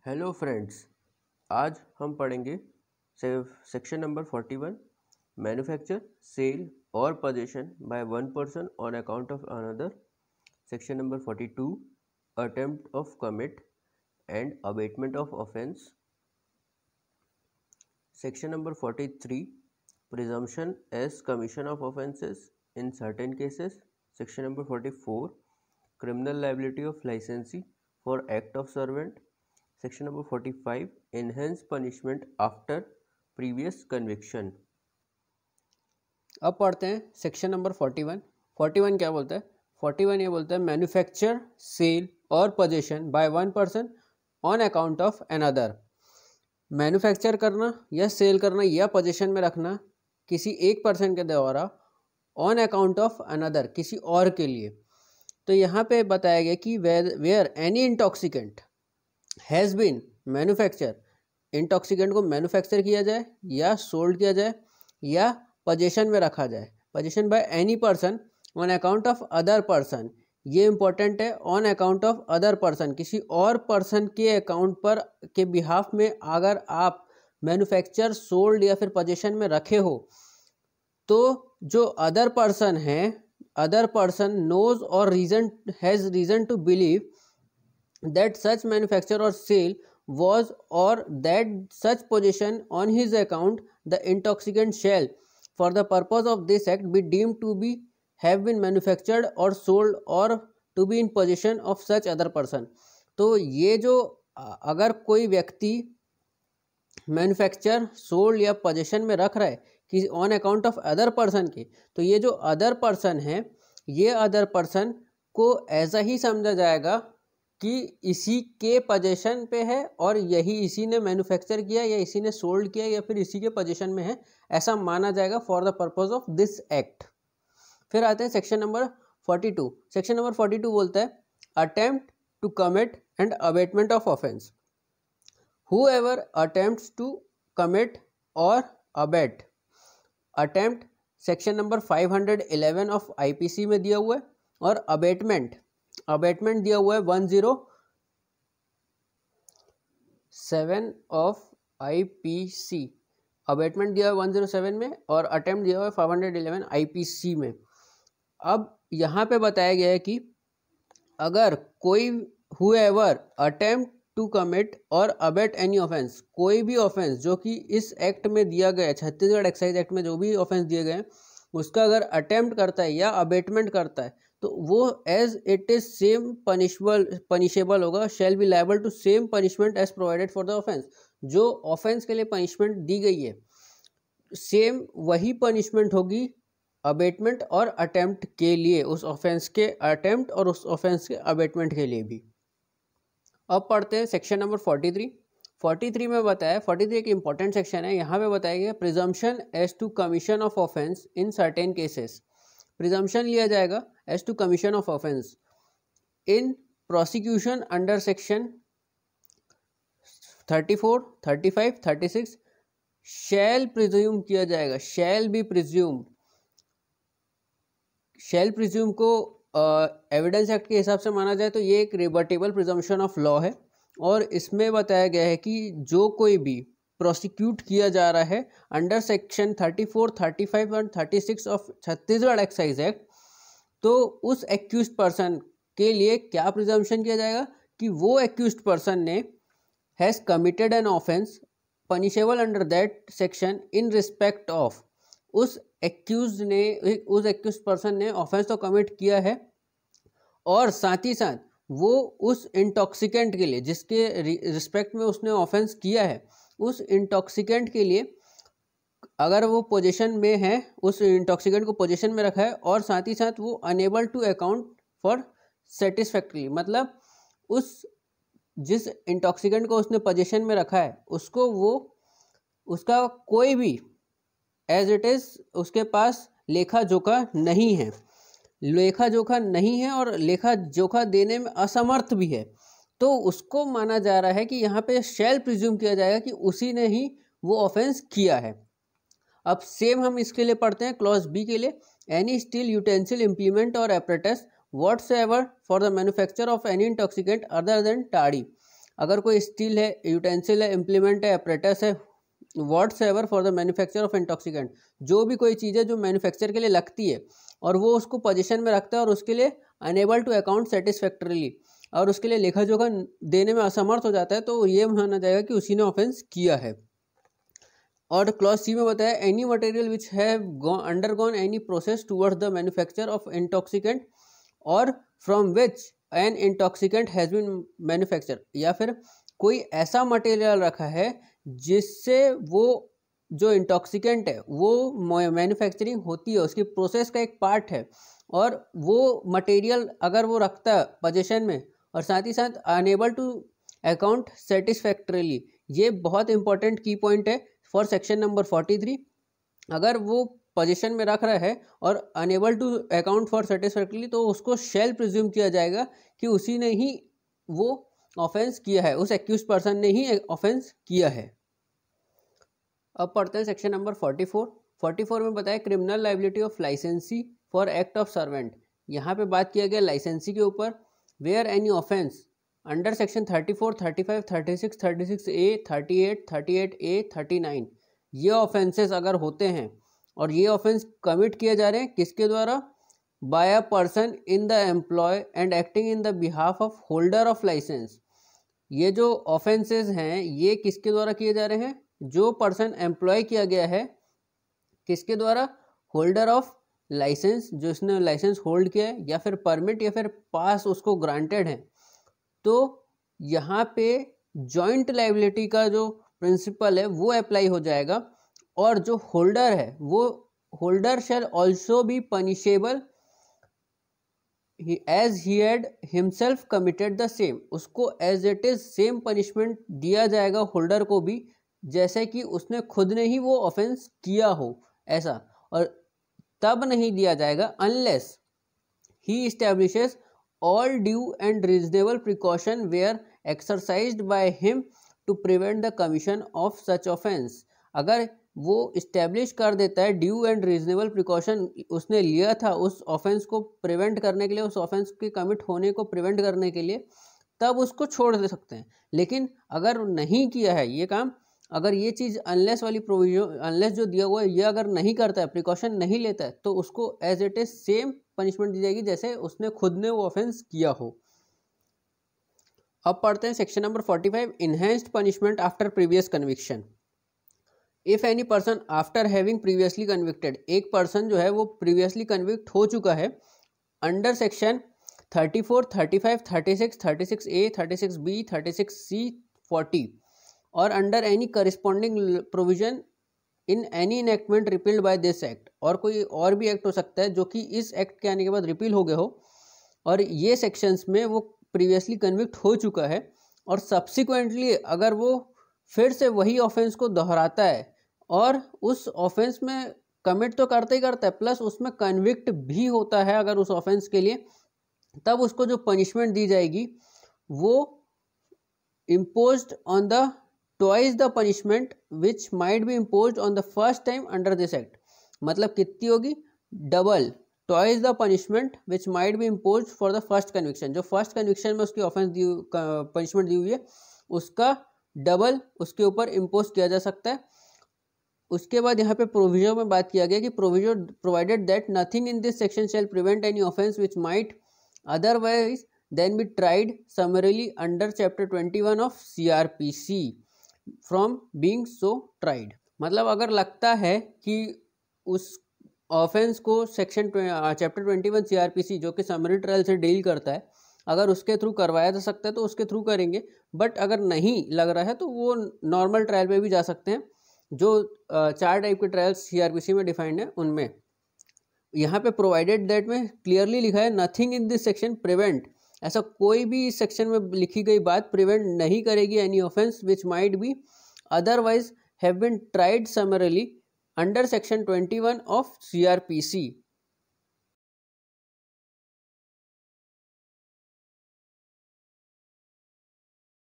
Hello friends, आज हम पढ़ेंगे सेक्शन नंबर 41 मैन्युफैक्चर, सेल और possession by one person on account of another. Section number 42 attempt of commit and abetment of offence. Section number 43 presumption as commission of offences in certain cases. Section number 44 criminal liability of licensee for act of servant. Section number 45 enhanced punishment after previous conviction. अब पढ़ते हैं section number 41। 41 क्या बोलता है? 41 ये बोलता है manufacture, sale और possession by one person on account of another. Manufacture करना या सेल करना या पोजेशन में रखना किसी एक पर्सन के द्वारा ऑन अकाउंट ऑफ अनदर, किसी और के लिए। तो यहाँ पे बताया गया कि where any intoxicant has been manufacture, intoxicant को मैन्युफैक्चर किया जाए या सोल्ड किया जाए या पोजेशन में रखा जाए, possession by any person on account of other person. ये इंपॉर्टेंट है, on account of other person, किसी और पर्सन के अकाउंट पर के बिहाफ में अगर आप मैन्युफैक्चर, सोल्ड या फिर पोजेशन में रखे हो तो जो अदर पर्सन है, other person knows or has reason to believe that such manufacture or sale was or that such possession on his account the intoxicant shall for the purpose of this act be deemed to be have been manufactured or sold or to be in possession of such other person। तो ये जो अगर कोई व्यक्ति manufacture, sold या possession में रख रहा है कि on account of other person के, तो ये जो अदर पर्सन है, ये अदर पर्सन को ऐसा ही समझा जाएगा कि इसी के पोजेशन पे है और यही इसी ने मैन्युफैक्चर किया या इसी ने सोल्ड किया या फिर इसी के पोजेशन में है, ऐसा माना जाएगा for the purpose of this act. फिर आते हैं सेक्शन नंबर 42। सेक्शन नंबर 42 बोलता है attempt to commit and abetment of offence. Whoever attempts to commit or abet, attempt section number 511 of IPC में दिया हुआ है और अबेटमेंट दिया हुआ है 107 ऑफ आईपीसी। अबेटमेंट दिया हुआ है 107 में और अटेम्प्ट दिया हुआ है 511 आईपीसी में। अब यहाँ पे बताया गया है कि अगर कोई whoever attempt टू कमिट और अबेट एनी ऑफेंस, कोई भी ऑफेंस जो कि इस एक्ट में दिया गया है, छत्तीसगढ़ एक्साइज एक्ट में जो भी ऑफेंस दिए गए हैं, उसका अगर अटेम्प्ट करता है या अबेटमेंट करता है तो वो as it is same punishable होगा, shall be liable to same punishment as provided for the offence. जो ऑफेंस के लिए पनिशमेंट दी गई है सेम वही पनिशमेंट होगी अबेटमेंट और अटेम्प्ट के लिए, उस ऑफेंस के अटेम्प्ट और उस ऑफेंस के अबेटमेंट के लिए भी। अब पढ़ते हैं सेक्शन नंबर 43। 43 में बताया, 43 एक इंपॉर्टेंट सेक्शन है, यहाँ पे बताया गया presumption as to commission of offence in certain cases. Presumption लिया जाएगा as to commission of offence in prosecution under section 34, 35, 36 shall presume किया जाएगा, shall be presume. Shall presume को एविडेंस एक्ट के हिसाब से माना जाए तो ये एक रिबर्टेबल प्रिजम्पशन ऑफ लॉ है और इसमें बताया गया है कि जो कोई भी प्रोसिक्यूट किया जा रहा है अंडर सेक्शन 34, 35 और 36 ऑफ छत्तीसगढ़ एक्साइज एक्ट, तो उस एक्यूज्ड पर्सन के लिए क्या प्रिजम्पशन किया जाएगा कि वो एक्यूज्ड पर्सन ने has committed an offence punishable under that section in respect of, उस एक्यूज पर्सन ने ऑफेंस तो कमिट किया है और साथ ही साथ वो उस इंटॉक्सिकेंट के लिए जिसके रिस्पेक्ट में उसने ऑफेंस किया है, उस इंटॉक्सिकेंट के लिए अगर वो पोजीशन में है, उस इंटॉक्सिकेंट को पोजीशन में रखा है और साथ ही साथ वो unable to account for satisfactory, मतलब उस जिस इंटॉक्सिकेंट को उसने पोजीशन में रखा है उसको वो उसका कोई भी एज इट इज उसके पास लेखा जोखा नहीं है, और लेखा जोखा देने में असमर्थ भी है, तो उसको माना जा रहा है कि यहाँ पे शैल प्रिज्यूम किया जाएगा कि उसी ने ही वो ऑफेंस किया है। अब सेम हम इसके लिए पढ़ते हैं क्लॉज बी के लिए, एनी स्टील यूटेंसिल इम्प्लीमेंट और apparatus whatsoever for the manufacture of any intoxicant other than toddy. अगर कोई स्टील है, यूटेंसिल है, इम्प्लीमेंट है, अपरेटस है, whatsoever for the manufacture of intoxicant, जो भी कोई चीज़ है जो मैन्युफैक्चर के लिए लगती है और वो उसको पोजीशन में रखता है और उसके लिए अनेबल टू अकाउंट सेटिस्फैक्टरीली, और उसके लिए लेखा जोखा देने में असमर्थ हो जाता है, तो ये माना जाएगा कि उसी ने ऑफेंस किया है। और क्लॉज सी में बताया any material which have undergone any process towards the manufacture of intoxicant और from which an intoxicant has been manufacture, या फिर कोई ऐसा मटेरियल रखा है जिससे वो जो इंटॉक्सिकेंट है वो मैन्युफैक्चरिंग होती है, उसकी प्रोसेस का एक पार्ट है, और वो मटेरियल अगर वो रखता है पोजीशन में और साथ ही साथ अनेबल टू अकाउंट सेटिस्फैक्टरीली, ये बहुत इंपॉर्टेंट की पॉइंट है फॉर सेक्शन नंबर 43। अगर वो पोजीशन में रख रहा है और अनेबल टू अकाउंट फॉर सेटिस्फैक्टरीली, तो उसको शेल प्रिज्यूम किया जाएगा कि उसी ने ही वो ऑफेंस किया है, उस एक्यूज पर्सन ने ही ऑफेंस किया है। अब पढ़ते हैं सेक्शन नंबर 44। 44 में बताया criminal liability of licensee for act of servant. यहाँ पे बात किया गया लाइसेंसी के ऊपर। Where any offence under section 34, 35, 36, 36A, 38, 38A, 39, ये ऑफेंसेस अगर होते हैं और ये ऑफेंस कमिट किए जा रहे हैं किसके द्वारा? By a person in the employ and acting in the behalf of holder of licence. ये जो ऑफेंसेस हैं ये किसके द्वारा किए जा रहे हैं? जो पर्सन एम्प्लॉय किया गया है किसके द्वारा? होल्डर ऑफ लाइसेंस, जो इसने लाइसेंस होल्ड किया है, या फिर परमिट या फिर पास उसको ग्रांटेड है। तो यहाँ पे जॉइंट लाइबिलिटी का जो प्रिंसिपल है वो अप्लाई हो जाएगा, और जो होल्डर है वो holder shall also be punishable as he had himself committed the same. उसको as it is same punishment दिया जाएगा होल्डर को भी, जैसे कि उसने खुद ने ही वो ऑफेंस किया हो ऐसा। और तब नहीं दिया जाएगा unless he establishes all due and reasonable precaution were exercised by him to prevent the commission of such offense। अगर वो इस्टेब्लिश कर देता है ड्यू एंड रीजनेबल प्रिकॉशन उसने लिया था उस ऑफेंस को प्रिवेंट करने के लिए, उस ऑफेंस के कमिट होने को प्रिवेंट करने के लिए, तब उसको छोड़ दे सकते हैं। लेकिन अगर नहीं किया है ये काम, अगर ये चीज़ अनलेस वाली प्रोविजन, अनलेस जो दिया हुआ है ये अगर नहीं करता है, प्रिकॉशन नहीं लेता है, तो उसको as it is same punishment दी जाएगी जैसे उसने खुद ने वो ऑफेंस किया हो। अब पढ़ते हैं section number 45, enhanced punishment after previous conviction. If any person after having previously convicted, एक पर्सन जो है वो प्रीवियसली कन्विक्ट हो चुका है under section 34, 35, 36, 36A, 36B, 36C, 40 और under any corresponding provision in any enactment repealed by this act, और कोई और भी एक्ट हो सकता है जो कि इस एक्ट के आने के बाद रिपील हो गए हो, और ये सेक्शंस में वो प्रीवियसली कन्विक्ट हो चुका है, और सब्सिक्वेंटली अगर वो फिर से वही ऑफेंस को दोहराता है और उस ऑफेंस में कमिट तो करता ही करता है प्लस उसमें कन्विक्ट भी होता है अगर उस ऑफेंस के लिए, तब उसको जो पनिशमेंट दी जाएगी वो imposed on the twice the punishment which might B imposed on the first time under this act. मतलब कितनी होगी? Double, twice the punishment which might B imposed for the first conviction. जो फर्स्ट कन्विक्शन में उसकी offence punishment दी हुई है उसका double उसके ऊपर इम्पोज किया जा सकता है। उसके बाद यहाँ पे प्रोविजन में बात किया गया कि provision provided that nothing in this section shall prevent any offence which might otherwise then be tried summarily under chapter 21 of CRPC from being so tried. मतलब अगर लगता है कि उस ऑफेंस को सेक्शन चैप्टर 21 CRPC जो कि समरी ट्रायल से डील करता है, अगर उसके थ्रू करवाया जा सकता है तो उसके थ्रू करेंगे, बट अगर नहीं लग रहा है तो वो नॉर्मल ट्रायल पे भी जा सकते हैं, जो 4 टाइप के ट्रायल्स CRPC में डिफाइंड है उनमें। यहाँ पे प्रोवाइडेड दैट में क्लियरली लिखा है nothing in this section prevent, ऐसा कोई भी इस सेक्शन में लिखी गई बात प्रिवेंट नहीं करेगी any offence which might be otherwise have been tried summarily under section 21 of CRPC